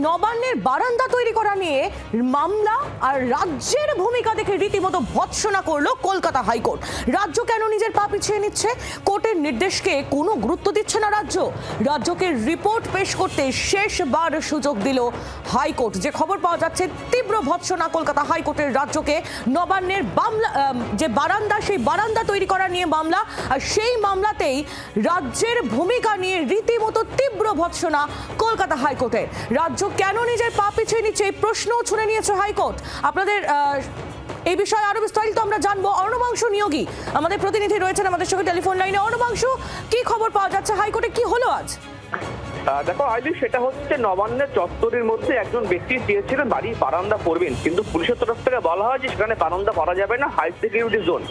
নবান্নের বারান্দা তৈরি করা নিয়ে মামলা আর রাজ্যের ভূমিকা দেখে রীতিমতো ভৎসনা করলো কলকাতা হাইকোর্ট। রাজ্য কেন নিজের পা পিছিয়ে নিচ্ছে? কোর্টের নির্দেশকে কোনো গুরুত্ব দিচ্ছে না রাজ্য। রাজ্যকে রিপোর্ট পেশ করতে শেষবার সুযোগ দিল হাইকোর্ট। যে খবর পাওয়া যাচ্ছে, তীব্র ভৎসনা কলকাতা হাইকোর্টের রাজ্যকে। নবান্নের যে বারান্দা, সেই বারান্দা তৈরি করা নিয়ে মামলা, আর সেই মামলাতেই রাজ্যের ভূমিকা নিয়ে রীতিমতো তীব্র ভৎসনা কলকাতা হাইকোর্টের। রাজ্য কেন নিজের পা পিছিয়ে নিচ্ছে এই প্রশ্নও ছুড়ে নিয়েছে হাইকোর্ট। আপনাদের এই বিষয়ে আরো বিস্তারিত আমরা জানবো। অর্ণবাংশু নিয়োগী আমাদের প্রতিনিধি রয়েছেন আমাদের সঙ্গে টেলিফোন লাইনে। অর্ণবাংশু, কি খবর পাওয়া যাচ্ছে? হাইকোর্টে কি হলো আজ? দেখো আইলি, সেটা হচ্ছে নবান্নের চত্বরের মধ্যে একজন ব্যক্তি চেয়েছিলেন বাড়ি বারান্দা করবেন, কিন্তু পুলিশের তরফ থেকে বলা হয় যে সেখানে বারান্দা করা যাবে না, হাই সিকিউরিটি জোন।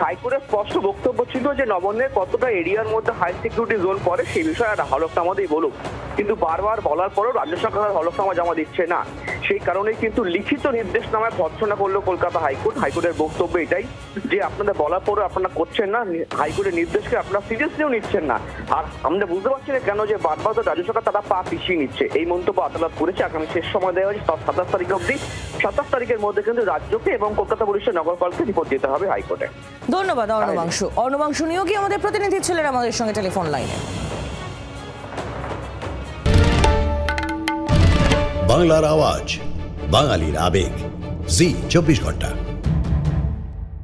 হাইকোর্টের স্পষ্ট বক্তব্য ছিল যে নবান্নের কতটা এরিয়ার মধ্যে হাই সিকিউরিটি জোন পড়ে সেই বিষয়ে একটা হলফনামাতেই বলুক, কিন্তু বারবার বলার পরেও রাজ্য সরকার হলফনামা জমা দিচ্ছে না। সেই কারণেই কিন্তু লিখিত নির্দেশনামায় ভৎসনা করলো কলকাতা হাইকোর্ট। হাইকোর্টের বক্তব্য এটাই যে আপনাদের বলার পরেও আপনারা করছেন না, হাইকোর্টের নির্দেশকে আপনারা সিরিয়াসলিও নিচ্ছেন না। আর আমরা বুঝতে পারছি না কেন যে বারবার তো রাজ্য সরকার তারা পা পিছিয়ে নিচ্ছে। এই মন্তব্য আদালত করেছে। আগামী শেষ সময় দেওয়া হয়েছে 27 তারিখ অবধি। 27 তারিখের মধ্যে কিন্তু রাজ্যকে এবং কলকাতা পুলিশের নগরপালকে রিপোর্ট দিতে হবে হাইকোর্টে। ধন্যবাদ অর্ণবাংশু। অর্ণবাংশু নিয়োগী আমাদের প্রতিনিধি ছিলেন আমাদের সঙ্গে টেলিফোন লাইনে। বাংলার আওয়াজ, বাঙালির আবেগ, জি 24 ঘন্টা।